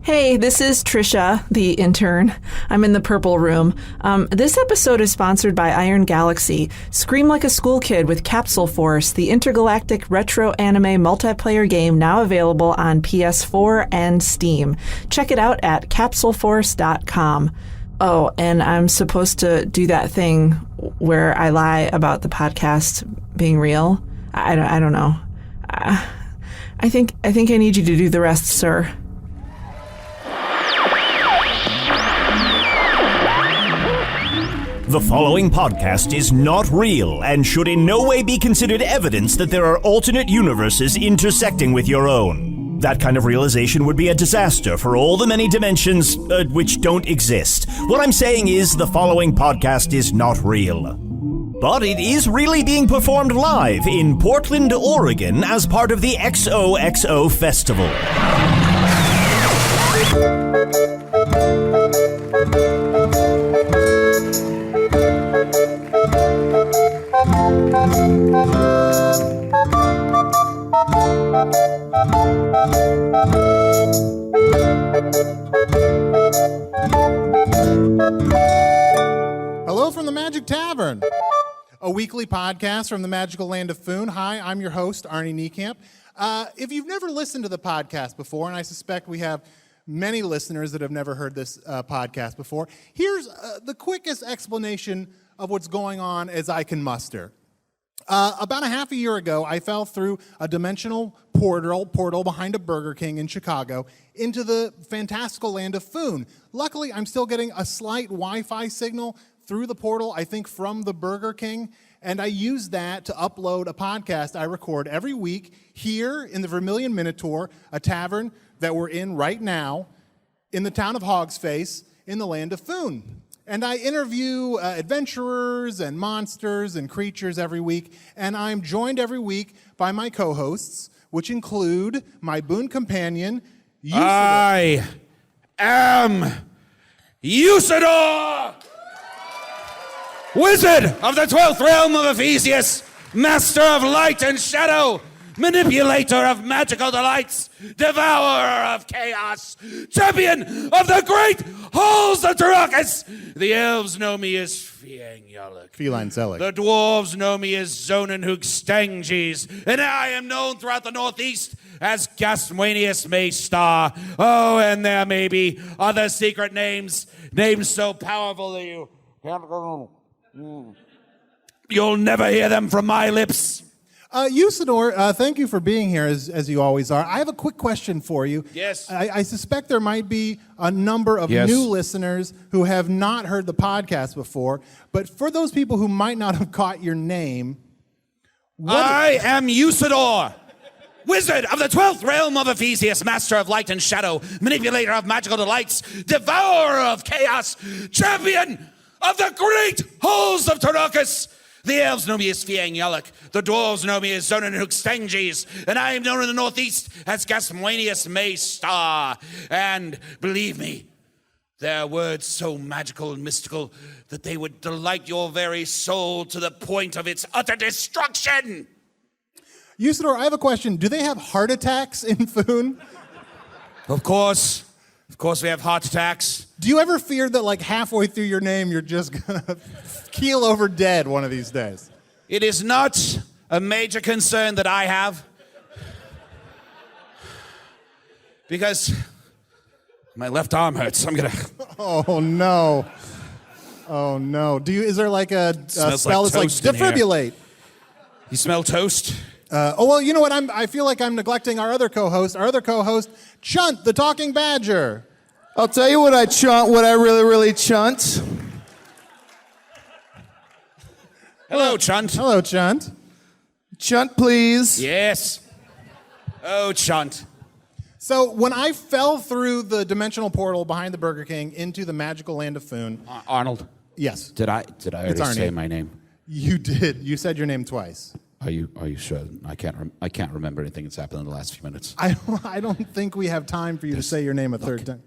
Hey, this is Tricia, the intern. I'm in the purple room. This episode is sponsored by Iron Galaxy. Scream like a school kid with Capsule Force, the intergalactic retro anime multiplayer game now available on PS4 and Steam. Check it out at capsuleforce.com. Oh, and I'm supposed to do that thing where I lie about the podcast being real. I don't know. I think I need you to do the rest, sir. The following podcast is not real and should in no way be considered evidence that there are alternate universes intersecting with your own. That kind of realization would be a disaster for all the many dimensions which don't exist. What I'm saying is the following podcast is not real. But it is really being performed live in Portland, Oregon as part of the XOXO Festival. Hello from the Magic Tavern, a weekly podcast from the magical land of Foon. Hi, I'm your host, Arnie Niekamp. If you've never listened to the podcast before, and I suspect we have many listeners that have never heard this podcast before, here's the quickest explanation of what's going on as I can muster. About a half a year ago, I fell through a dimensional portal behind a Burger King in Chicago into the fantastical land of Foon. Luckily, I'm still getting a slight Wi-Fi signal through the portal, I think from the Burger King, and I use that to upload a podcast I record every week here in the Vermilion Minotaur, a tavern that we're in right now in the town of Hogsface in the land of Foon. And I interview adventurers and monsters and creatures every week, and I'm joined every week by my co-hosts, which include my boon companion, Usidore. I am Usidore, Wizard of the 12th Realm of Ephesius, Master of Light and Shadow, Manipulator of Magical Delights, Devourer of Chaos, Champion of the Great Halls of Terr'Akkas. The elves know me as Feline Zellic. The dwarves know me as Zonenhoog and I am known throughout the Northeast as Gasmanius Maystar. Oh, and there may be other secret names so powerful that you'll never hear them from my lips. Usidore, thank you for being here, as you always are. I have a quick question for you. Yes. I suspect there might be a number of new listeners who have not heard the podcast before, but for those people who might not have caught your name... I am Usidore, Wizard of the 12th Realm of Ephesius, Master of Light and Shadow, Manipulator of Magical Delights, Devourer of Chaos, Champion of the Great Halls of Terr'Akkas. The elves know me as Feline Zellic. The dwarves know me as Zonenhoog and I am known in the Northeast as Gasmanius Maystar. And believe me, their words so magical and mystical that they would delight your very soul to the point of its utter destruction. Usidore, I have a question. Do they have heart attacks in Foon? Of course we have heart attacks. Do you ever fear that like halfway through your name you're just gonna keel over dead one of these days? It is not a major concern that I have, because my left arm hurts. I'm gonna... Oh no. Is there like a spell like that's like defibrillate? You smell toast? Well, you know what? I feel like I'm neglecting our other co-host, Chunt, the talking badger. I'll tell you what I really chunt. Hello, Chunt. Hello, Chunt. Chunt, please. Yes. Oh, Chunt. So when I fell through the dimensional portal behind the Burger King into the magical land of Foon... Arnold. Yes. Did I already say my name? You did. You said your name twice. Are you sure? I can't remember anything that's happened in the last few minutes. I don't think we have time for you to say your name a third time.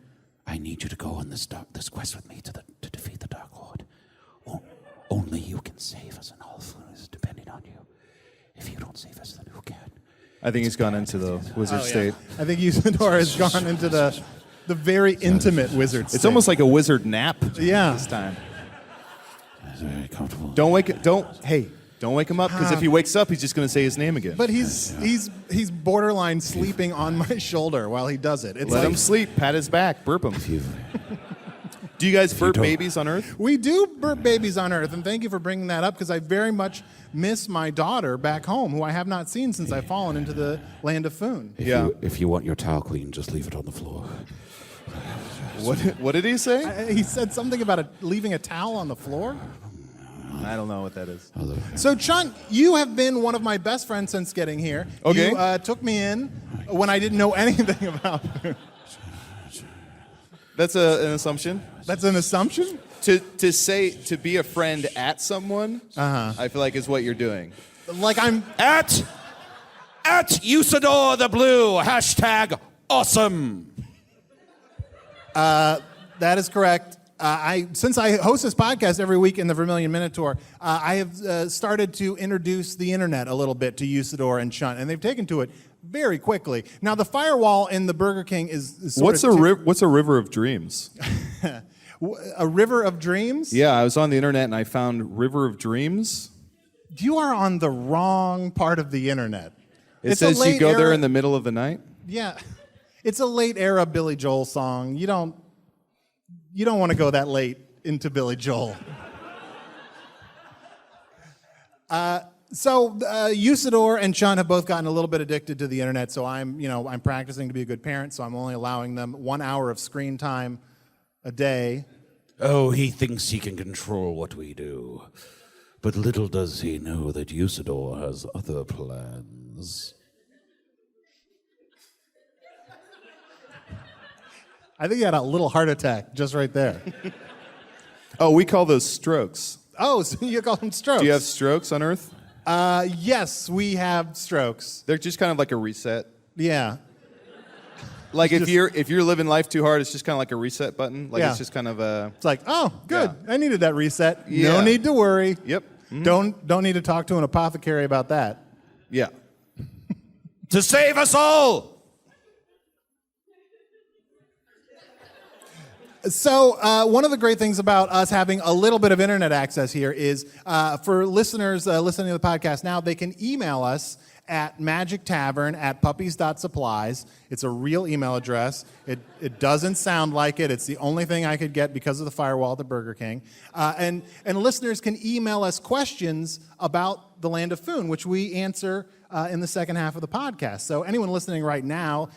I need you to go on this quest with me to defeat the Dark Lord. Only you can save us, and all Foon is depending on you. If you don't save us, then who can? I think he's gone into the wizard state. I think Usidore has gone into the The very intimate wizard It's almost like a wizard nap. Yeah. This time. It's very comfortable. Don't wake him up, because if he wakes up, he's just going to say his name again. But he's borderline sleeping on my shoulder while he does it. It's Let like, him sleep, pat his back, burp him. Do you guys burp babies on Earth? we do burp babies on Earth, and thank you for bringing that up, because I very much miss my daughter back home, who I have not seen since I've fallen into the land of Foon. If you want your towel clean, just leave it on the floor. What did he say? He said something about leaving a towel on the floor. I don't know what that is. So, Chunt, you have been one of my best friends since getting here. Okay. You took me in when I didn't know anything about food. That's an assumption. That's an assumption? To be a friend at someone, I feel like is what you're doing. Like I'm... At Usidore the Blue, #awesome. That is correct. Since I host this podcast every week in the Vermilion Minotaur, I have started to introduce the internet a little bit to Usidore and Chunt, and they've taken to it very quickly. Now, the firewall in the Burger King is sort What's a river of dreams? a river of dreams? Yeah, I was on the internet and I found River of Dreams. You are on the wrong part of the internet. It says you go there in the middle of the night. Yeah, it's a late era Billy Joel song. You don't want to go that late into Billy Joel. So Usidore and Chunt have both gotten a little bit addicted to the internet. So I'm practicing to be a good parent. So I'm only allowing them 1 hour of screen time a day. Oh, he thinks he can control what we do. But little does he know that Usidore has other plans. I think you had a little heart attack just right there. Oh, we call those strokes. Oh, so you call them strokes? Do you have strokes on Earth? Yes, we have strokes. They're just kind of like a reset. Yeah. Like if you're living life too hard, it's just kind of like a reset button. Like it's just kind of a. It's like, oh, good. Yeah. I needed that reset. Yeah. No need to worry. Yep. Mm-hmm. Don't need to talk to an apothecary about that. Yeah. To save us all! So one of the great things about us having a little bit of internet access here is for listeners listening to the podcast now, they can email us at magictavern@puppies.supplies. It's a real email address. It doesn't sound like it. It's the only thing I could get because of the firewall at the Burger King. And listeners can email us questions about the Land of Foon, which we answer in the second half of the podcast. So anyone listening right now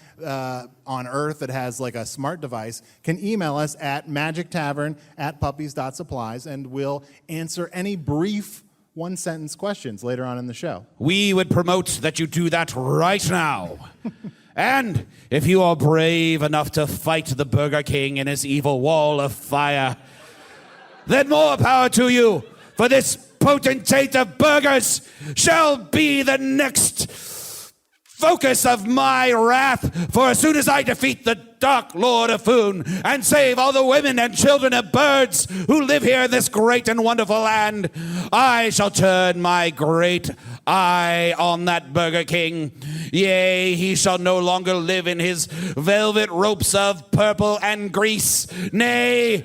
on Earth that has like a smart device can email us at magictavern@puppies.supplies, and we'll answer any brief one-sentence questions later on in the show. We would promote that you do that right now. And if you are brave enough to fight the Burger King in his evil wall of fire, then more power to you, for this potentate of burgers shall be the next focus of my wrath. For as soon as I defeat the Dark Lord of Foon and save all the women and children and birds who live here in this great and wonderful land, I shall turn my great eye on that Burger King. Yea, he shall no longer live in his velvet ropes of purple and grease. Nay,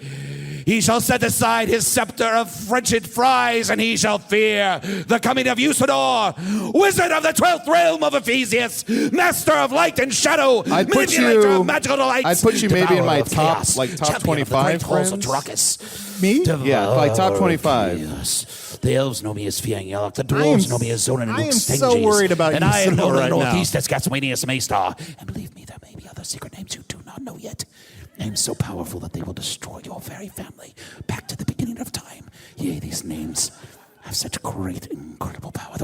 he shall set aside his scepter of Frenchit fries, and he shall fear the coming of Usidore, wizard of the 12th realm of Ephesius, master of light and shadow, manipulator of magical delights. I'd put you maybe in my top, chaos, like top champion of the 25 Great Halls of friends. Terr'Akkas. Me? Yeah, like top 25. Yes. The elves know me as Fiangyalak, the dwarves know me as Zonin and I am Luke so worried about and I am Usidore known in right the now. Northeast as Gatswanius Maystar. And believe me, there may be other secret names you do not know yet. Names so powerful that they will destroy your very family back to the beginning of time. Yea, these names have such great, incredible power.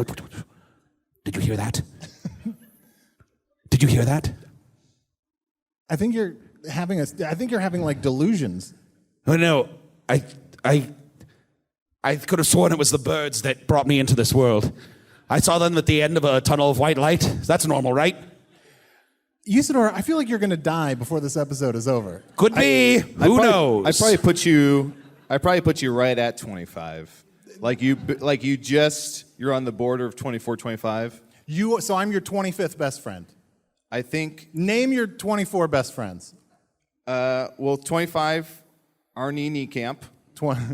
Did you hear that? Did you hear that? I think you're having like delusions. Oh no, I could have sworn it was the birds that brought me into this world. I saw them at the end of a tunnel of white light. That's normal, right? Usidore, I feel like you're going to die before this episode is over. Could be. Who knows? I'd probably put you right at 25. You're on the border of 24, 25. So I'm your 25th best friend. I think Name your 24 best friends. Well, 25, Arnie Niekamp.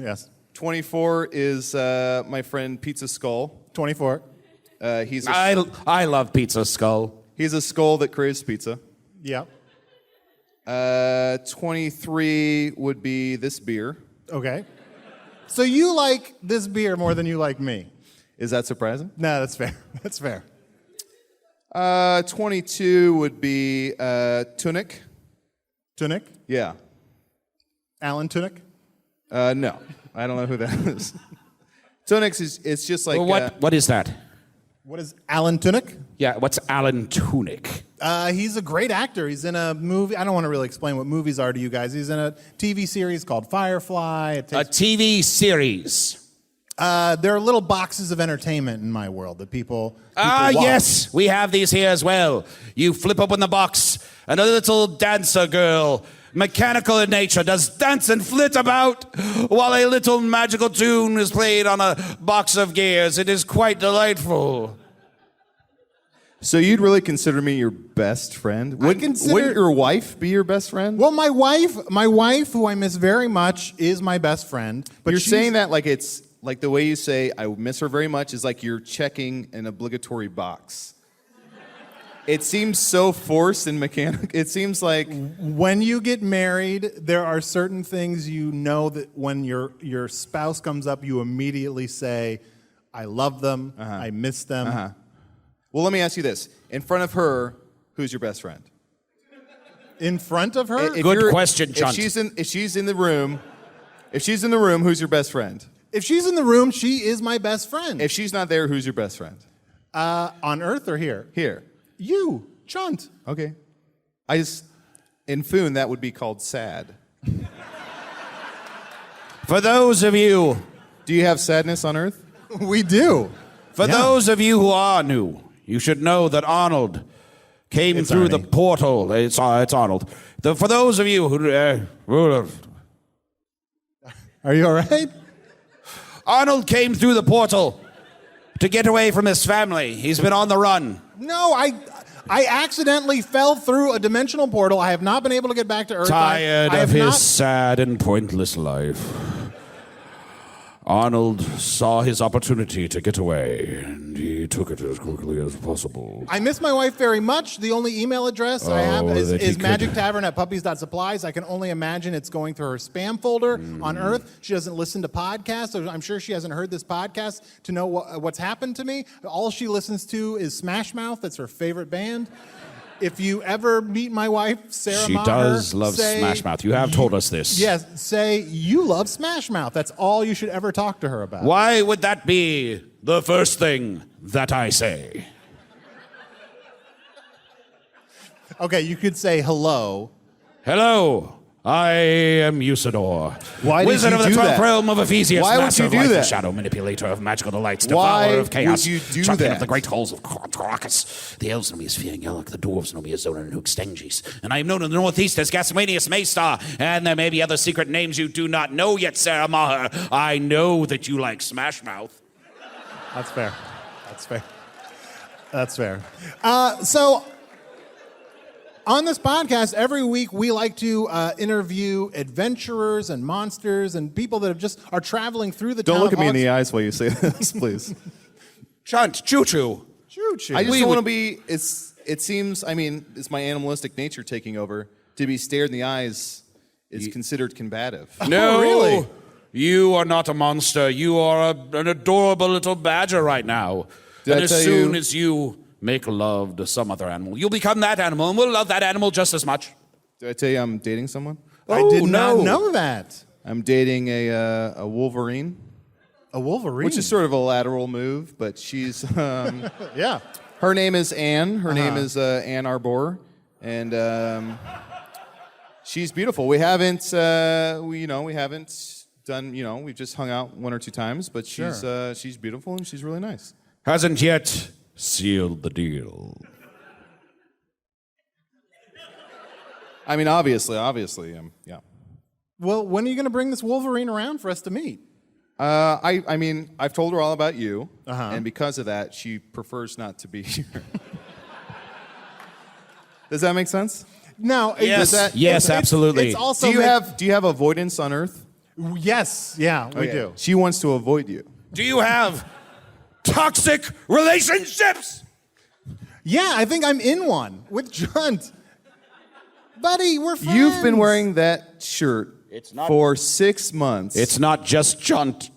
Yes. 24 is my friend Pizza Skull. 24. I love Pizza Skull. He's a skull that craves pizza. Yeah. 23 would be this beer. Okay. So you like this beer more than you like me? Is that surprising? No, that's fair. That's fair. 22 would be Tunic. Tunic? Yeah. Alan Tunic? No, I don't know who that is. Tunic is it's just like Well, what is that? What is Alan Tunic? Yeah, what's Alan Tunic? He's a great actor. He's in a movie. I don't want to really explain what movies are to you guys. He's in a TV series called Firefly. A TV series. There are little boxes of entertainment in my world that people watch. Yes, we have these here as well. You flip open the box, and a little dancer girl, mechanical in nature, does dance and flit about while a little magical tune is played on a box of gears. It is quite delightful. So you'd really consider me your best friend? Wouldn't your wife be your best friend? Well, my wife, who I miss very much, is my best friend. But you're saying that like it's like the way you say I miss her very much is like you're checking an obligatory box. It seems so forced and mechanical. It seems like when you get married, there are certain things you know that when your spouse comes up, you immediately say, "I love them. I miss them." Well, let me ask you this: in front of her, who's your best friend? In front of her? Good question, Chunt. If she's in the room, who's your best friend? If she's in the room, she is my best friend. If she's not there, who's your best friend? On Earth or here? Here. You, Chunt. Okay. In Foon, that would be called sad. For those of you, Do you have sadness on Earth? We do. for those of you who are new, you should know that Arnold came through the Arnie. portal. It's Arnold. For those of you who... Are you all right? Arnold came through the portal to get away from his family. He's been on the run. No, I accidentally fell through a dimensional portal. I have not been able to get back to Earth. Tired I of have his not- sad and pointless life, Arnold saw his opportunity to get away, and he took it as quickly as possible. I miss my wife very much. The only email address I have that he is could- magictavern@puppies.supplies. I can only imagine it's going through her spam folder on Earth. She doesn't listen to podcasts, so I'm sure she hasn't heard this podcast to know what's happened to me. All she listens to is Smash Mouth. That's her favorite band. If you ever meet my wife, Sarah She Maher, does love say, Smash Mouth. You have told us this. Yes, say you love Smash Mouth. That's all you should ever talk to her about. Why would that be the first thing that I say? Okay, you could say hello. Hello, I am Usidore, Why did Wizard you of the do 12th that? realm of Ephesius, Why would Master you of do life that? and shadow, manipulator of magical delights, Why devourer of chaos, would you do champion that? of the great halls of Terr'Akkas. The elves know me as Fearing Yellock, the dwarves know me as Zonin and Hookstangis, and I am known in the northeast as Gasmanius Maystar, and there may be other secret names you do not know yet, Sarah Maher. I know that you like Smash Mouth. That's fair. That's fair. That's fair. So, on this podcast, every week we like to interview adventurers and monsters and people that are traveling through the town Don't look of at me in the Hogs- eyes while you say this, please. Chunt, choo-choo. Choo-choo. I just don't want to be. It seems. I mean, it's my animalistic nature taking over. To be stared in the eyes is considered combative. No, really? You are not a monster. You are an adorable little badger right now. Did and I as tell soon you- as you make love to some other animal, you'll become that animal, and we'll love that animal just as much. Did I tell you I'm dating someone? I did Oh, not no. know that. I'm dating a Wolverine, A Wolverine. which is sort of a lateral move, but she's. yeah. Her name is Anne. Her name is Ann Arbor, and she's beautiful. We haven't, we haven't done. We've just hung out one or two times, but she's beautiful and she's really nice. Hasn't yet sealed the deal. I mean, obviously, yeah. Well, when are you going to bring this Wolverine around for us to meet? I mean, I've told her all about you, and because of that, she prefers not to be here. Does that make sense? No. Yes, absolutely. It's also Do you have avoidance on Earth? Yes. Yeah, we do. She wants to avoid you. Do you have toxic relationships? Yeah, I think I'm in one with Chunt. Buddy, we're friends. You've been wearing that shirt for 6 months. It's not just Chunt.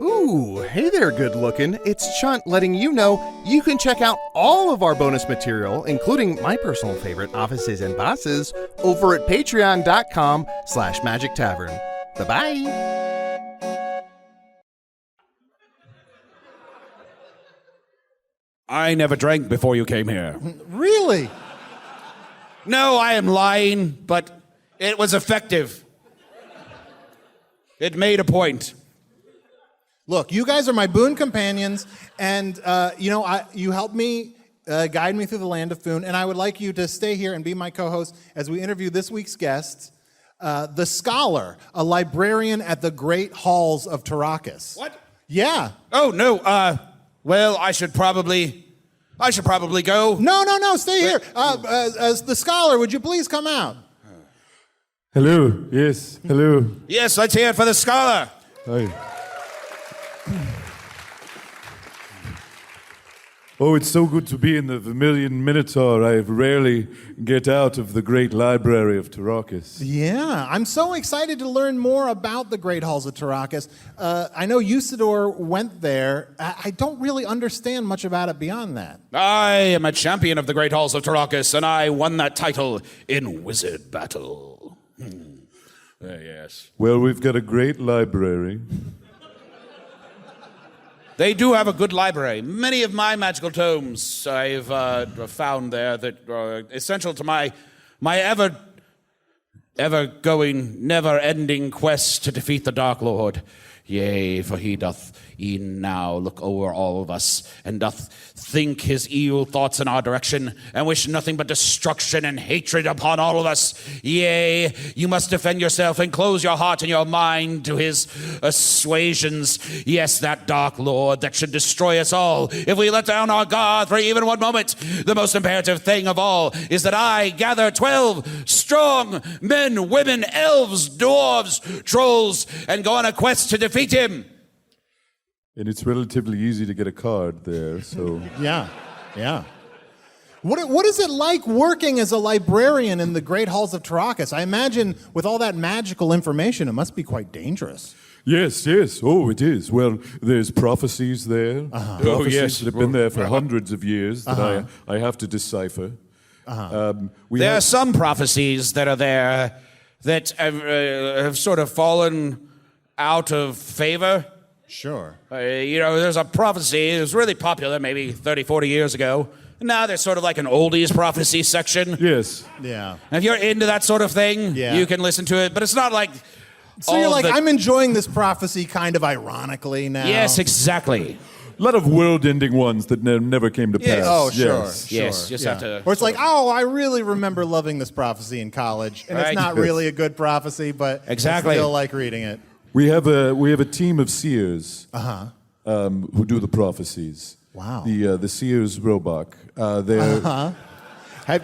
Ooh, hey there, good looking. It's Chunt letting you know you can check out all of our bonus material, including my personal favorite, Offices and Bosses, over at patreon.com/Magic Tavern. Bye-bye. I never drank before you came here. Really? No, I am lying, but it was effective. It made a point. Look, you guys are my boon companions, and you helped me guide me through the land of Foon, and I would like you to stay here and be my co-host as we interview this week's guest, the Scholar, a librarian at the Great Halls of Terr'Akkas. What? Yeah. Oh, no, well, I should probably go. No, stay here. As the Scholar, would you please come out? Hello, yes, hello. Yes, let's hear it for the Scholar. Hi. Oh, it's so good to be in the Vermilion Minotaur. I rarely get out of the great library of Terr'Akkas. Yeah, I'm so excited to learn more about the Great Halls of Terr'Akkas. I know Usidore went there. I don't really understand much about it beyond that. I am a champion of the Great Halls of Terr'Akkas, and I won that title in Wizard Battle. Yes. Well, we've got a great library. They do have a good library. Many of my magical tomes I've found there that are essential to my ever-going, never-ending quest to defeat the Dark Lord. Yea, for he doth e'en now look over all of us, and doth think his evil thoughts in our direction, and wish nothing but destruction and hatred upon all of us. Yea, you must defend yourself and close your heart and your mind to his assuasions. Yes, that Dark Lord that should destroy us all if we let down our guard for even one moment. The most imperative thing of all is that I gather 12 strong men, women, elves, dwarves, trolls, and go on a quest to defeat him. And it's relatively easy to get a card there, so... Yeah. What is it like working as a librarian in the Great Halls of Terr'Akkas? I imagine with all that magical information, it must be quite dangerous. Yes. Oh, it is. Well, there's prophecies there. Uh-huh. Prophecies that have been there for hundreds of years that I have to decipher. There are some prophecies that are there that have sort of fallen out of favor. Sure. There's a prophecy, it was really popular maybe 30, 40 years ago. Now there's sort of like an oldies prophecy section. Yes. Yeah. And if you're into that sort of thing, Yeah. you can listen to it, but it's not like... So you're like, I'm enjoying this prophecy kind of ironically now. Yes, exactly. A lot of world-ending ones that never came to Yes. pass. Oh, sure. Yes. Yes, just have to... Or it's like, I really remember loving this prophecy in college. And it's Right. not really a good prophecy, but Exactly. I still like reading it. We have a team of seers who do the prophecies. Wow. The seers Roebuck. They're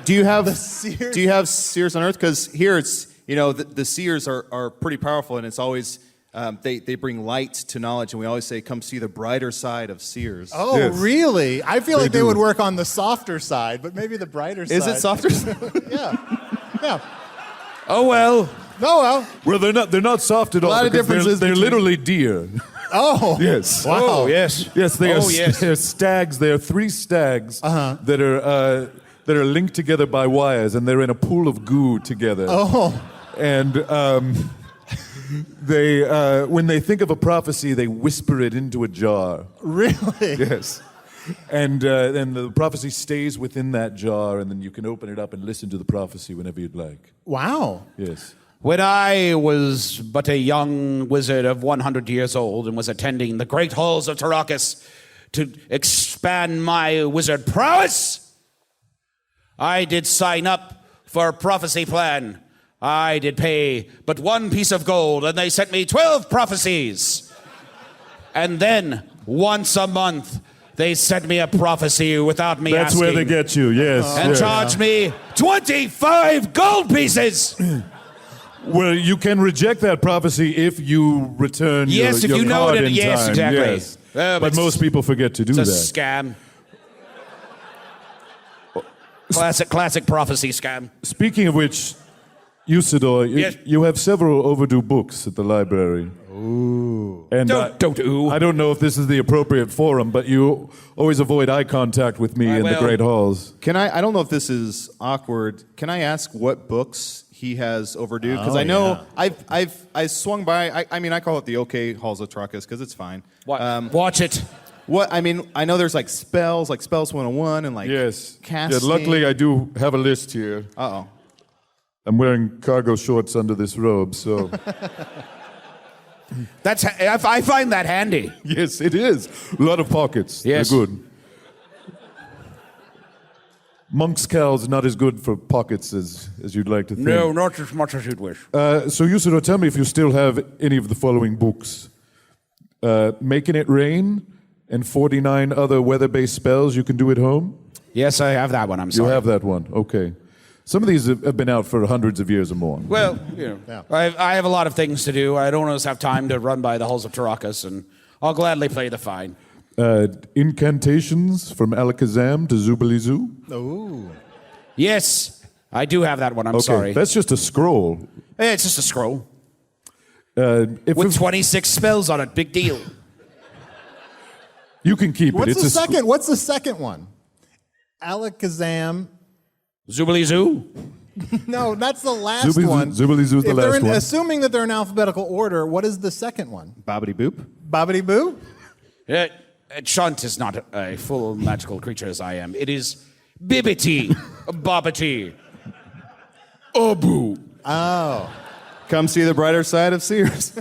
Do you have seers? Do you have seers on Earth? Because here it's the seers are pretty powerful, and it's always they bring light to knowledge, and we always say, come see the brighter side of seers. Oh, Yes. really? I feel like they do. would work on the softer side, but maybe the brighter side. Is it softer? Yeah. Oh, well. Oh, well. well, they're not soft at all. lot of because differences They're between- literally deer. Oh. Yes. Wow. Oh, yes. Yes, they Oh, are. yes. They are stags. They are 3 stags that are linked together by wires, and they're in a pool of goo together. Oh. And they, when they think of a prophecy, they whisper it into a jar. Really? Yes. And the prophecy stays within that jar, and then you can open it up and listen to the prophecy whenever you'd like. Wow. Yes. When I was but a young wizard of 100 years old and was attending the Great Halls of Terr'Akkas to expand my wizard prowess, I did sign up for a prophecy plan. I did pay but 1 piece of gold, and they sent me 12 prophecies. And then, once a month, they sent me a prophecy without me That's asking. where they get you, yes. And yes. charged me 25 gold pieces. Well, you can reject that prophecy if you return Yes, if your you know card it, in yes, time. exactly. Yes. But But most people forget to do It's a that. scam. Classic prophecy scam. Speaking of which, Usidore, Yes. you have several overdue books at the library. Ooh. And Don't ooh. I don't know if this is the appropriate forum, but you always avoid eye contact with me in the will. Great Halls. Can I don't know if this is awkward. Can I ask what books he has overdue? Because I know I swung by. I mean, I call it the OK Halls of Terr'Akkas because it's fine. Watch it. What I mean, I know there's like spells 101 and like Yes. casting. Yeah, luckily, I do have a list here. Uh-oh. I'm wearing cargo shorts under this robe, so... I find that handy. Yes, it is. A lot of pockets. Yes. They're good. Monk's cowl's not as good for pockets as you'd like to think. No, not as much as you'd wish. So, Usidore, tell me if you still have any of the following books. Making It Rain and 49 other weather-based spells you can do at home. Yes, I have that one. I'm You sorry. have that one. Okay. Some of these have been out for hundreds of years or more. Well, you know, I have a lot of things to do. I don't always have time to run by the halls of Terr'Akkas, and I'll gladly play the fine. Incantations from Alakazam to Zubilizu. Ooh. Yes, I do have that one. I'm Okay, sorry. that's just a scroll. Hey, it's just a scroll If with 26 spells on it. Big deal. you can keep it. What's It's the a second? What's the second one? Alakazam. Zubilizoo. No, that's the last Zubilizu- one. Zubilizoo's the If they're last one. Assuming that they're in alphabetical order, what is the second one? Bobbity boop. Bobbity Boo? Chunt is not a full magical creature as I am. It is Bibbity, Bobbity, Abu. Oh. Come see the brighter side of Sears.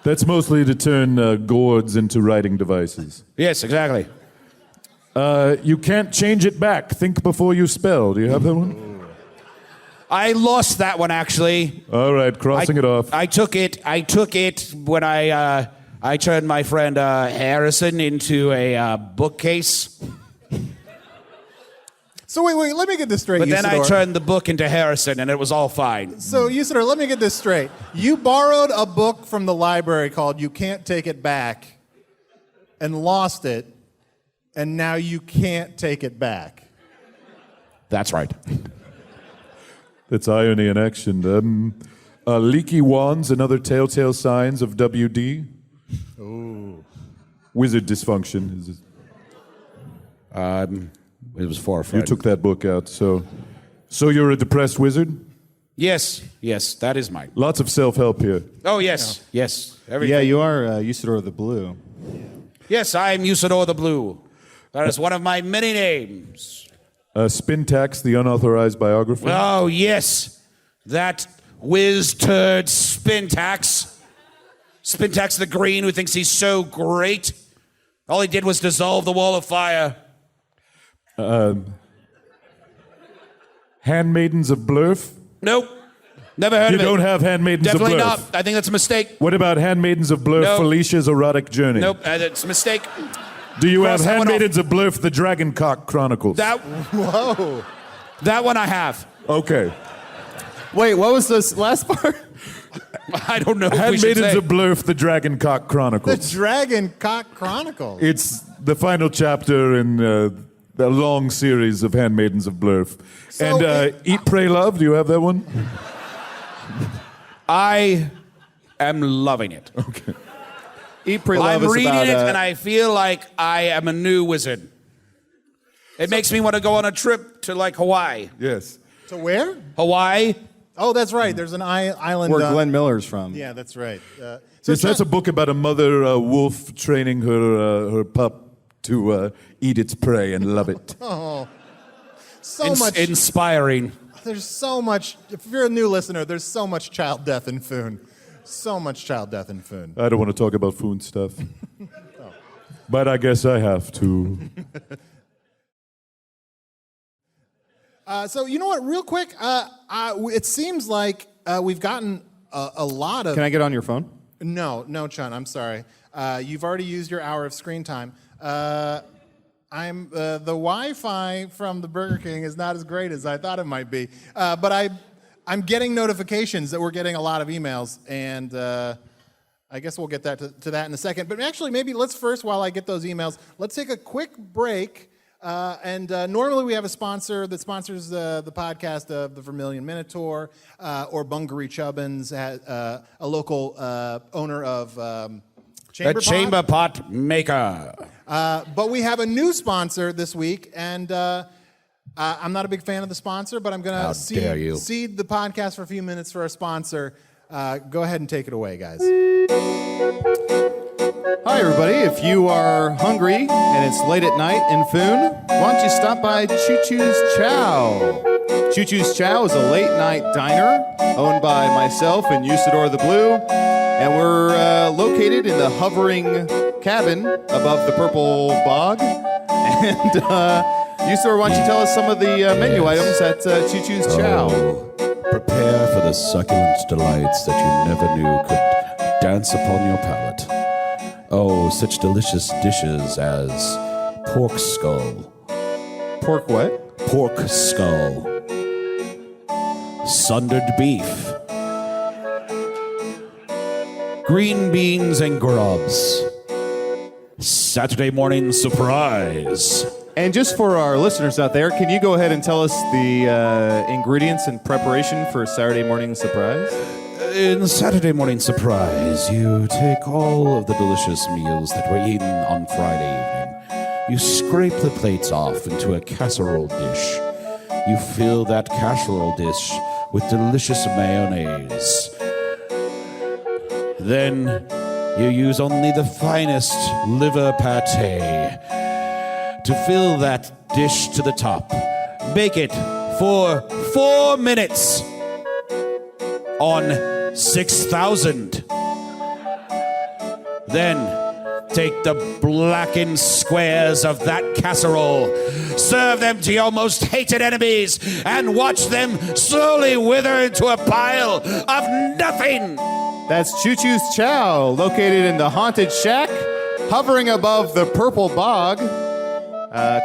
That's mostly to turn gourds into writing devices. Yes, exactly. You can't change it back. Think before you spell. Do you have that one? I lost that one actually. All right, crossing it off. I took it when I turned my friend Harrison into a bookcase. So wait, let me get this straight, But then I Usidore. turned the book into Harrison, and it was all fine. So, Usidore, let me get this straight. You borrowed a book from the library called You Can't Take It Back and lost it, and now you can't take it back. That's right. That's irony in action. Leaky wands and other telltale signs of WD. Ooh. Wizard dysfunction. Is it? It was for a You friend. took that book out, so you're a depressed wizard? Yes, that is mine. Lots of self-help here. Oh, yes. Everything. Yeah, you are Usidore the Blue. Yes, I am Usidore the Blue. That is one of my many names. Spintax, the unauthorized biographer. Oh, yes. That whiz-turd Spintax. Spintax the Green, who thinks he's so great. All he did was dissolve the wall of fire. Handmaidens of Blurf. Nope. Never heard You of it. don't have Handmaidens Definitely of Blurf. not. I think that's a mistake. What about Handmaidens of Blurf, No. Felicia's erotic journey? Nope, that's a mistake. Do you Cross have that one Handmaidens of Blurf, the Dragoncock Chronicles? Whoa. That one I have. Okay. Wait, what was this last part? I don't know if we should Handmaidens say. of Blurf, the Dragoncock The Chronicles. Dragon Cock Chronicles. It's the final chapter in the long series of Handmaidens of Blurf. So And Eat, Pray, Love, do you have that one? I am loving it. Okay. Eat, Pray, Love I'm is reading about, it and I feel like I am a new wizard. It makes me want to go on a trip to like Hawaii. Yes. To where? Hawaii? Oh, that's right. There's an island. where Glenn Miller's from. Yeah, that's right. Yes, that's a book about a mother wolf training her pup to eat its prey and love it. so much. Inspiring. There's so much. If you're a new listener, there's so much child death in Foon. So much child death in Foon. I don't want to talk about food stuff. But I guess I have to. So you know what? Real quick, it seems like we've gotten a lot of. Can I get on your phone? No, Chunt. I'm sorry. You've already used your hour of screen time. The Wi-Fi from the Burger King is not as great as I thought it might be. But I'm getting notifications that we're getting a lot of emails, and I guess we'll get to that in a second. But actually, maybe let's first, while I get those emails, let's take a quick break. Normally we have a sponsor that sponsors the podcast of the Vermilion Minotaur, or Bungaree Chubbins, a local owner of Chamber Pot. Chamber Pot Maker. But we have a new sponsor this week, and I'm not a big fan of the sponsor, but I'm going to seed the podcast for a few minutes for our sponsor. Go ahead and take it away, guys. Hi, everybody. If you are hungry and it's late at night in Foon, why don't you stop by Choo Choo's Chow? Choo Choo's Chow is a late-night diner owned by myself and Usidore the Blue, and we're located in the hovering cabin above the Purple Bog. And Usidore, why don't you tell us some of the menu items at Choo Choo's Chow? Prepare for the succulent delights that you never knew could dance upon your palate. Oh, such delicious dishes as pork skull. Pork what? Pork skull. Sundered beef. Green beans and grubs. Saturday morning surprise. And just for our listeners out there, can you go ahead and tell us the ingredients and preparation for Saturday morning surprise? In Saturday morning surprise, you take all of the delicious meals that were eaten on Friday evening. You scrape the plates off into a casserole dish. You fill that casserole dish with delicious mayonnaise. Then you use only the finest liver pate to fill that dish to the top. Bake it for 4 minutes on 6,000. Then take the blackened squares of that casserole, serve them to your most hated enemies, and watch them slowly wither into a pile of nothing. That's Choo Choo's Chow, located in the Haunted Shack, hovering above the Purple Bog.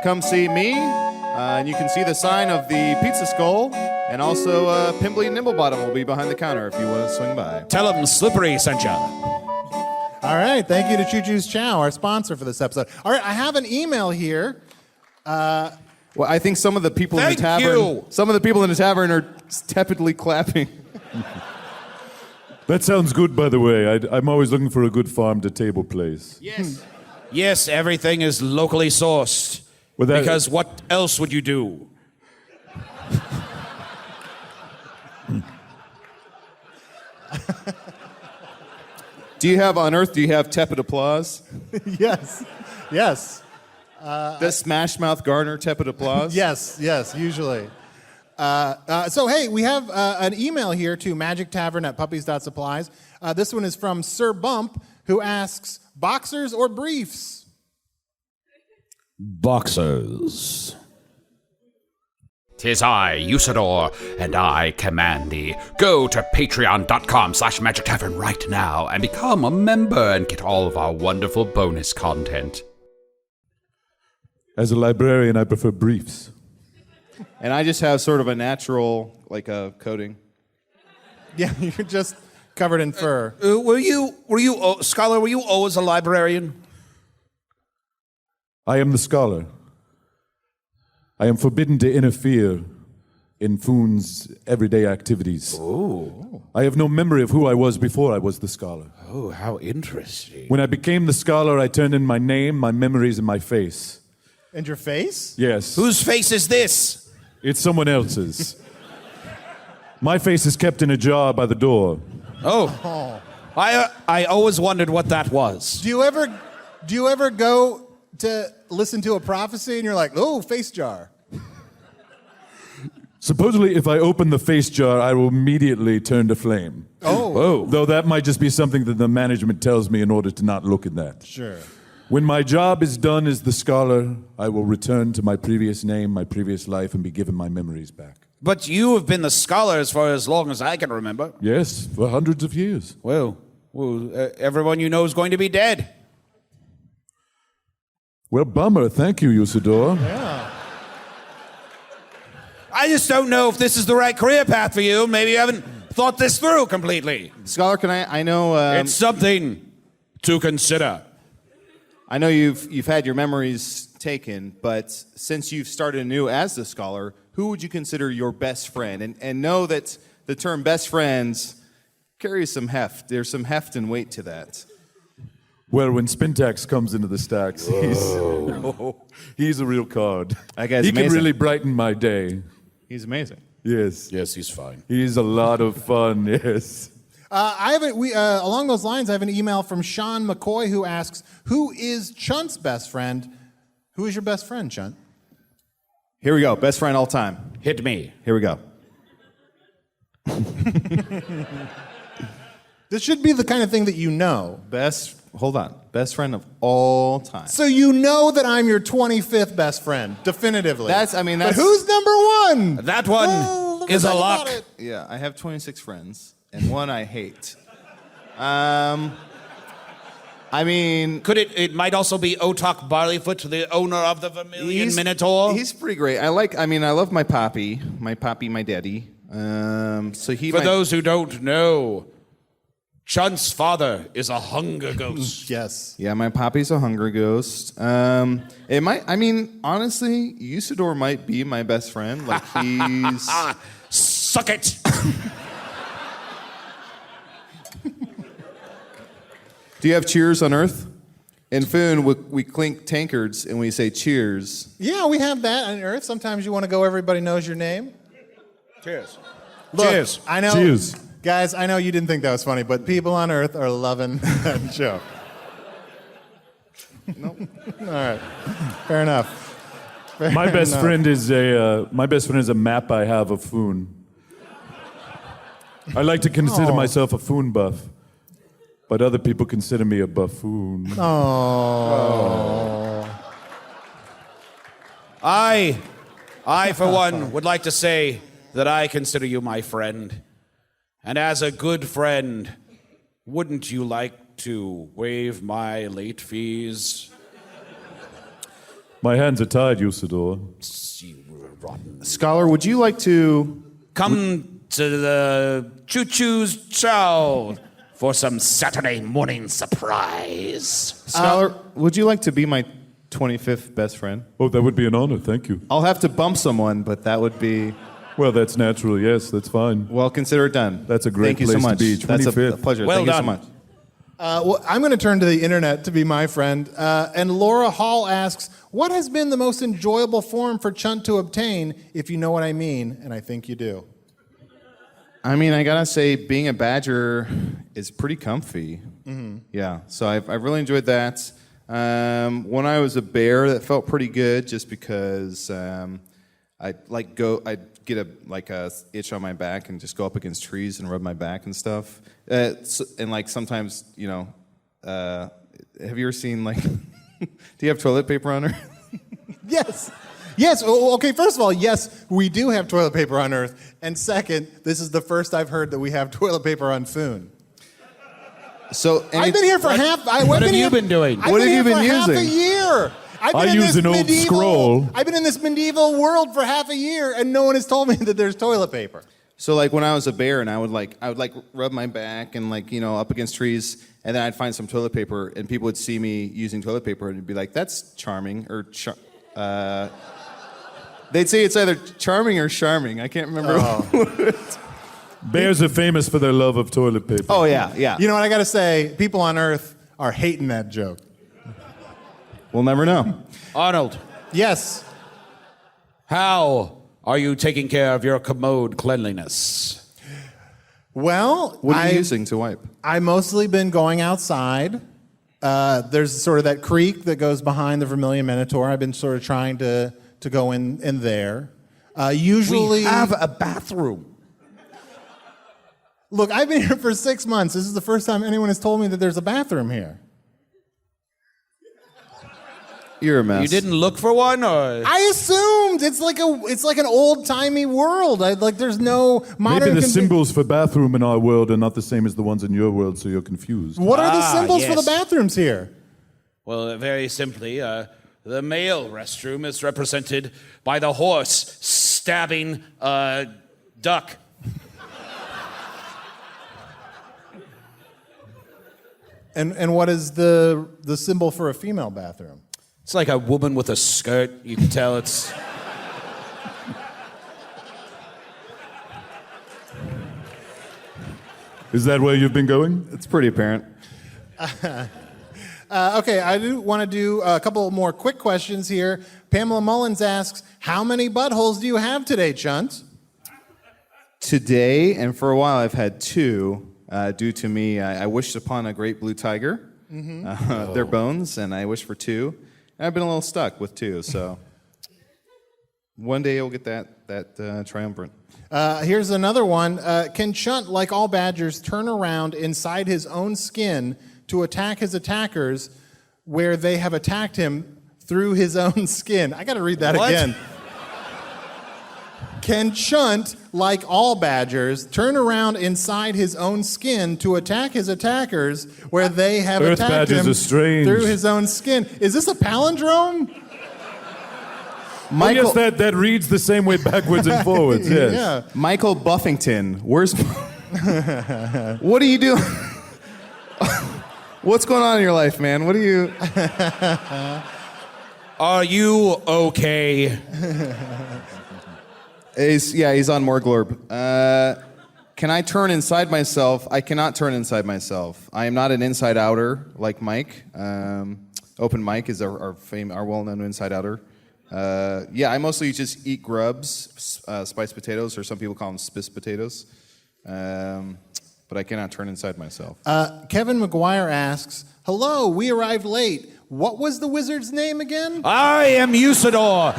Come see me, and you can see the sign of the Pizza Skull, and also Pimbly Nimblebottom will be behind the counter if you want to swing by. Tell them Slippery sent ya. All right, thank you to Choo Choo's Chow, our sponsor for this episode. All right, I have an email here. Well, I think some of the people in the tavern, some of the people in the tavern are tepidly clapping. That sounds good, by the way. I'm always looking for a good farm-to-table place. Yes. Yes, everything is locally sourced. Because what else would you do? Do you have on Earth? Do you have tepid applause? Yes. Does Smash Mouth garner tepid applause? Yes, usually. So, hey, we have an email here to magictavern@puppies.supplies. This one is from Sir Bump, who asks, boxers or briefs? Boxers. 'Tis I, Usidore, and I command thee. Go to patreon.com/magictavern right now and become a member and get all of our wonderful bonus content. As a librarian, I prefer briefs. And I just have sort of a natural, like a coating. Yeah, you're just covered in fur. Were you, Scholar, were you always a librarian? I am the scholar. I am forbidden to interfere in Foon's everyday activities. Oh. I have no memory of who I was before I was the scholar. Oh, how interesting. When I became the scholar, I turned in my name, my memories, and my face. And your face? Yes. Whose face is this? It's someone else's. My face is kept in a jar by the door. Oh. I always wondered what that was. Do you ever go to listen to a prophecy and you're like, oh, face jar? Supposedly, if I open the face jar, I will immediately turn to flame. Oh. Whoa. Though that might just be something that the management tells me in order to not look at that. Sure. When my job is done as the scholar, I will return to my previous name, my previous life, and be given my memories back. But you have been the scholar as far as long as I can remember. Yes, for hundreds of years. Well, everyone you know is going to be dead. Well, bummer. Thank you, Usidore. Yeah. I just don't know if this is the right career path for you. Maybe you haven't thought this through completely. Scholar, can I know... It's something to consider. I know you've had your memories taken, but since you've started anew as the Scholar, who would you consider your best friend? And know that the term best friends carries some heft. There's some heft and weight to that. Well, when Spintax comes into the stacks, he's a real card. That guy's he can amazing. really brighten my day. He's amazing. Yes. Yes, he's fine. He's a lot of fun, yes. Along those lines, I have an email from Sean McCoy who asks, who is Chunt's best friend? Who is your best friend, Chunt? Here we go. Best friend all time. Hit me. Here we go. This should be the kind of thing that you know. Hold on. Best friend of all time. So you know that I'm your 25th best friend, definitively. That's. But who's number one? That one is a lock. Yeah, I have 26 friends, and one I hate. I mean... It might also be Otok Barleyfoot, the owner of the Vermilion Minotaur? He's pretty great. I love my poppy, my daddy. For those who don't know, Chunt's father is a hunger ghost. Yes. Yeah, my poppy's a hunger ghost. Honestly, Usidore might be my best friend. Like, he's... Suck it! Do you have cheers on Earth? In Foon, we clink tankards and we say cheers. Yeah, we have that on Earth. Sometimes you want to go, everybody knows your name. Cheers. Look, Cheers. I know, Cheers. Guys, I know you didn't think that was funny, but people on Earth are loving that joke. Nope. All right. Fair enough. My best friend is a map I have of Foon. I like to consider myself a Foon buff, but other people consider me a buffoon. Oh. I, for one, would like to say that I consider you my friend. And as a good friend, wouldn't you like to waive my late fees? My hands are tied, Usidore. You rotten. Scholar, would you like to... Come to the Choo Choo's Chow for some Saturday morning surprise. Scholar, would you like to be my 25th best friend? Oh, that would be an honor, thank you. I'll have to bump someone, but that would be... Well, that's natural, yes, that's fine. Well, consider it done. That's a great Thank you so place to much. be. That's a 25th. pleasure. Well Thank done. you so much. Well, I'm going to turn to the internet to be my friend. And Laura Hall asks, what has been the most enjoyable form for Chunt to obtain, if you know what I mean? And I think you do. I mean, I gotta say, being a badger is pretty comfy. Mm-hmm. Yeah, so I've really enjoyed that. When I was a bear, that felt pretty good, just because I'd get a itch on my back and just go up against trees and rub my back and stuff. And like sometimes, have you ever seen do you have toilet paper on her? Yes. Yes. Okay, first of all, yes, we do have toilet paper on Earth. And second, this is the first I've heard that we have toilet paper on Foon. So I've been here for What have you been doing? What have you been half a using? year. I use an old scroll. I've been in this medieval world for half a year, and no one has told me that there's toilet paper. So like when I was a bear, and I would rub my back and up against trees, and then I'd find some toilet paper, and people would see me using toilet paper, and it'd be like, "That's charming," or they'd say it's either charming or charming. I can't remember. Bears are famous for their love of toilet paper. Oh yeah, yeah. You know what I got to say? People on Earth are hating that joke. We'll never know. Arnold, Yes. how are you taking care of your commode cleanliness? Well, What are you using to wipe? I've mostly been going outside. There's sort of that creek that goes behind the Vermilion Minotaur. I've been sort of trying to go in there. Usually, We have a bathroom. Look, I've been here for 6 months. This is the first time anyone has told me that there's a bathroom here. You're a mess. You didn't look for one, or I assumed it's like an old-timey world. There's no modern. Maybe the symbols for bathroom in our world are not the same as the ones in your world, so you're confused. What are the symbols for yes. the bathrooms here? Well, very simply, The male restroom is represented by the horse stabbing a duck. And what is the symbol for a female bathroom? It's like a woman with a skirt. You can tell it's... Is that where you've been going? It's pretty apparent. Okay, I do want to do a couple more quick questions here. Pamela Mullins asks, how many buttholes do you have today, Chunt? Today, and for a while, I've had 2. Due to me, I wished upon a great blue tiger, their bones, and I wished for 2. And I've been a little stuck with 2, so one day you'll get that triumvirate. Here's another one. Can Chunt, like all badgers, turn around inside his own skin to attack his attackers where they have attacked him through his own skin? I got to read that again. Can Chunt, like all badgers, turn around inside his own skin to attack his attackers where they have Earth attacked him badgers are strange. through his own skin? Is this a palindrome? Michael, yes, that reads the same way backwards and forwards, yes. Yeah. Michael Buffington, where's... What are you doing? What's going on in your life, man? What are you... Are you okay? He's on Morglorb. Can I turn inside myself? I cannot turn inside myself. I am not an inside-outer like Mike. Open Mike is our well-known inside-outer. I mostly just eat grubs, spiced potatoes, or some people call them spice potatoes. But I cannot turn inside myself. Kevin McGuire asks, hello, we arrived late. What was the wizard's name again? I am Usidore,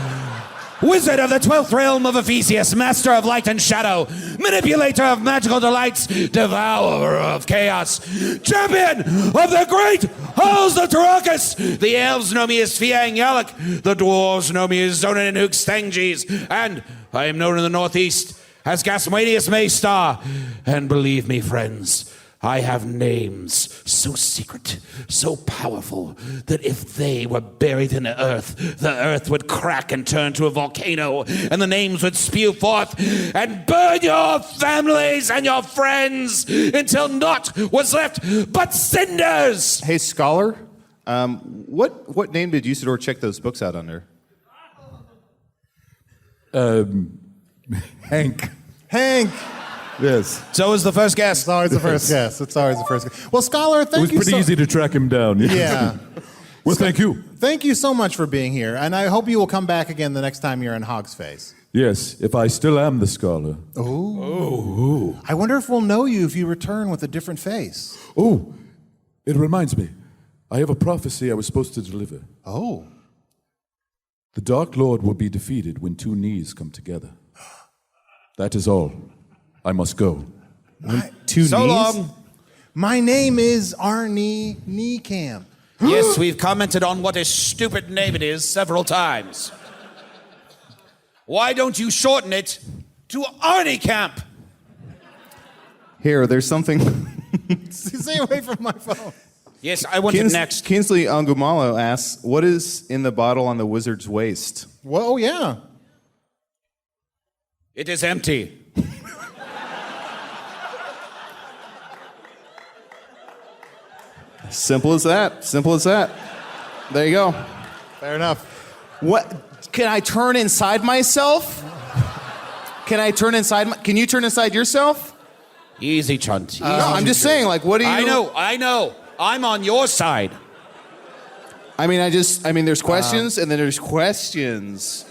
wizard of the 12th realm of Ephesius, master of light and shadow, manipulator of magical delights, devourer of chaos, champion of the Great Halls of Terr'Akkas. The elves know me as Fiang Yalak, the dwarves know me as Zonin and Hookstangis, and I am known in the northeast as Gaswanius Maystar. And believe me, friends, I have names so secret, so powerful, that if they were buried in the earth would crack and turn to a volcano, and the names would spew forth and burn your families and your friends until naught was left but cinders. Hey, scholar, what name did Usidore check those books out under? Hank. Hank. Yes. So is the first guess. It's always the first guess. It's always the first guess. Well, Scholar, thank you. It was pretty easy to track him down. Yeah. Well, thank you. Thank you so much for being here, and I hope you will come back again the next time you're in Hog's Face. Yes, if I still am the scholar. Oh. I wonder if we'll know you if you return with a different face. Oh, it reminds me. I have a prophecy I was supposed to deliver. Oh. The Dark Lord will be defeated when 2 knees come together. That is all. I must go. 2 knees? So long. My name is Arnie Niekamp. Yes, we've commented on what a stupid name it is several times. Why don't you shorten it to Arnie Camp? Here, there's something... Stay away from my phone. Yes, I want it next. Kinsley Angumalo asks, what is in the bottle on the wizard's waist? Well, yeah. It is empty. Simple as that. Simple as that. There you go. Fair enough. What? Can I turn inside myself? Can I turn inside? Can you turn inside yourself? Easy, Chunt. No, I'm just saying, like, what do you... I know. I'm on your side. I mean, there's questions, and then there's questions.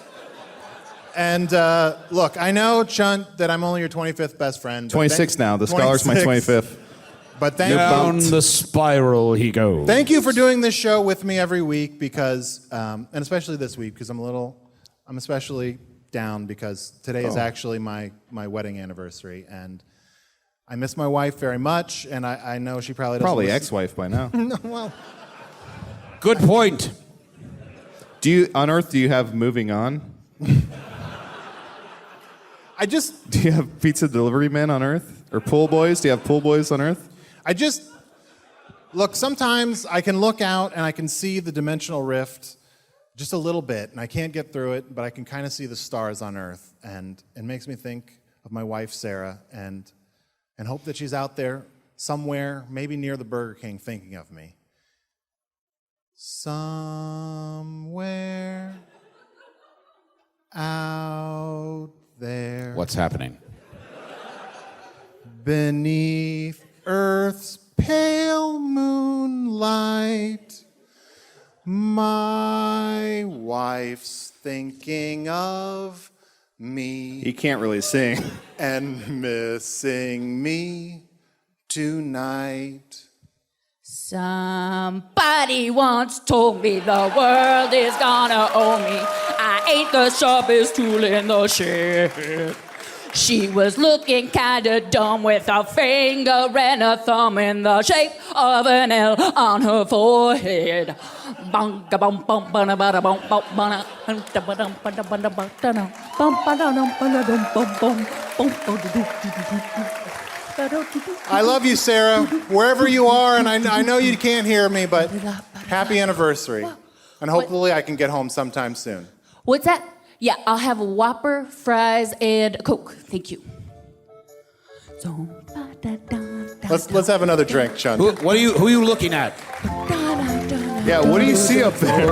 And look, I know, Chunt, that I'm only your 25th best friend. 26 now. The scholar's my 25th. But Down the spiral he goes. Thank you for doing this show with me every week because, and especially this week, because I'm especially down because today is actually my wedding anniversary, and I miss my wife very much, and I know she probably doesn't listen. Ex-wife by now. No, well. Good point. On Earth, do you have moving on? Do you have pizza delivery men on Earth? Or pool boys? Do you have pool boys on Earth? Look, sometimes I can look out and I can see the dimensional rift just a little bit, and I can't get through it, but I can kind of see the stars on Earth, and it makes me think of my wife, Sarah, and hope that she's out there somewhere, maybe near the Burger King, thinking of me. Somewhere out there. What's happening? Beneath Earth's pale moonlight, my wife's thinking of me. He can't really sing. And missing me tonight. Somebody once told me the world is gonna owe me. I ain't the sharpest tool in the shed. She was looking kinda dumb with a finger and a thumb in the shape of an L on her forehead. I love you, Sarah, wherever you are, and I know you can't hear me, but happy anniversary. And hopefully I can get home sometime soon. What's that? Yeah, I'll have a Whopper, fries, and a Coke. Thank you. Let's have another drink, Chunt. Who are you looking at? Yeah, what do you see up there?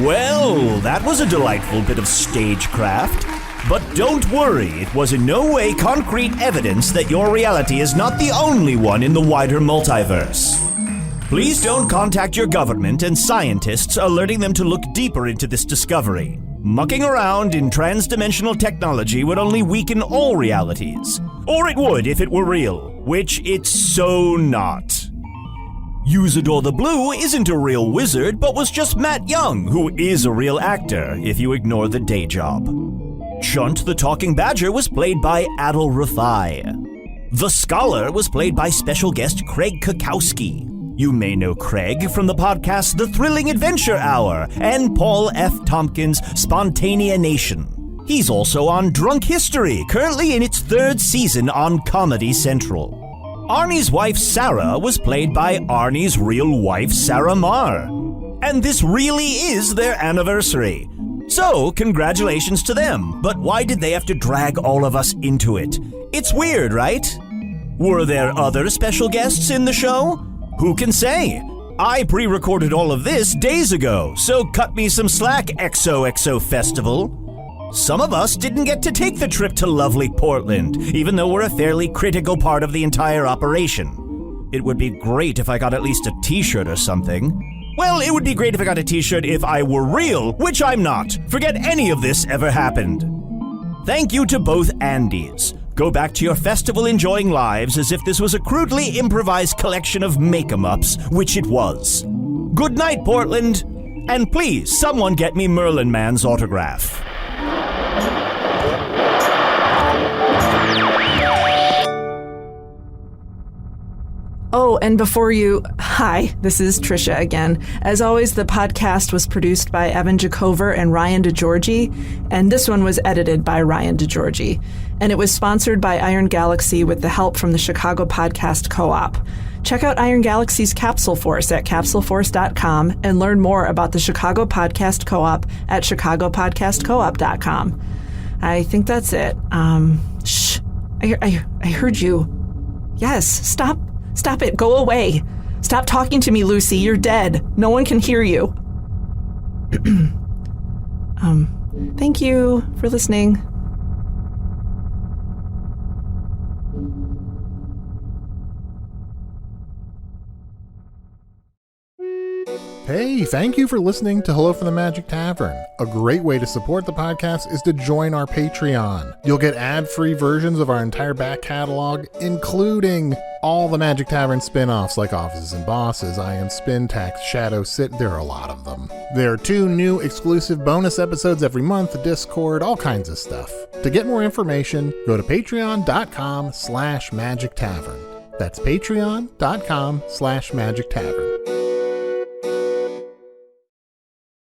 Well, that was a delightful bit of stagecraft. But don't worry, it was in no way concrete evidence that your reality is not the only one in the wider multiverse. Please don't contact your government and scientists, alerting them to look deeper into this discovery. Mucking around in trans-dimensional technology would only weaken all realities. Or it would if it were real, which it's so not. Usidore the Blue isn't a real wizard, but was just Matt Young, who is a real actor, if you ignore the day job. Chunt the Talking Badger was played by Adal Rifai. The Scholar was played by special guest Craig Cackowski. You may know Craig from the podcast The Thrilling Adventure Hour and Paul F. Tompkins' Spontanea Nation. He's also on Drunk History, currently in its 3rd season on Comedy Central. Arnie's wife Sarah was played by Arnie's real wife Sarah Marr. And this really is their anniversary. So, congratulations to them, but why did they have to drag all of us into it? It's weird, right? Were there other special guests in the show? Who can say? I pre-recorded all of this days ago, so cut me some slack, XOXO Festival. Some of us didn't get to take the trip to lovely Portland, even though we're a fairly critical part of the entire operation. It would be great if I got at least a t-shirt or something. Well, it would be great if I got a t-shirt if I were real, which I'm not. Forget any of this ever happened. Thank you to both Andys. Go back to your festival-enjoying lives as if this was a crudely improvised collection of make-em-ups, which it was. Good night, Portland. And please, someone get me Merlin Man's autograph. Oh, and hi, this is Tricia again. As always, the podcast was produced by Evan Jacover and Ryan DiGiorgi, and this one was edited by Ryan DiGiorgi. And it was sponsored by Iron Galaxy with the help from the Chicago Podcast Co-op. Check out Iron Galaxy's Capsule Force at capsuleforce.com and learn more about the Chicago Podcast Co-op at chicagopodcastcoop.com. I think that's it. Shh. I heard you. Yes, stop it. Go away. Stop talking to me, Lucy. You're dead. No one can hear you. Thank you for listening. Hey, thank you for listening to Hello from the Magic Tavern. A great way to support the podcast is to join our Patreon. You'll get ad-free versions of our entire back catalog, including all the Magic Tavern spin-offs like Offices and Bosses, I Am Spin Tax, Shadow Sit. There are a lot of them. There are 2 new exclusive bonus episodes every month, Discord, all kinds of stuff. To get more information, go to patreon.com/Magic Tavern. That's patreon.com/Magic Tavern.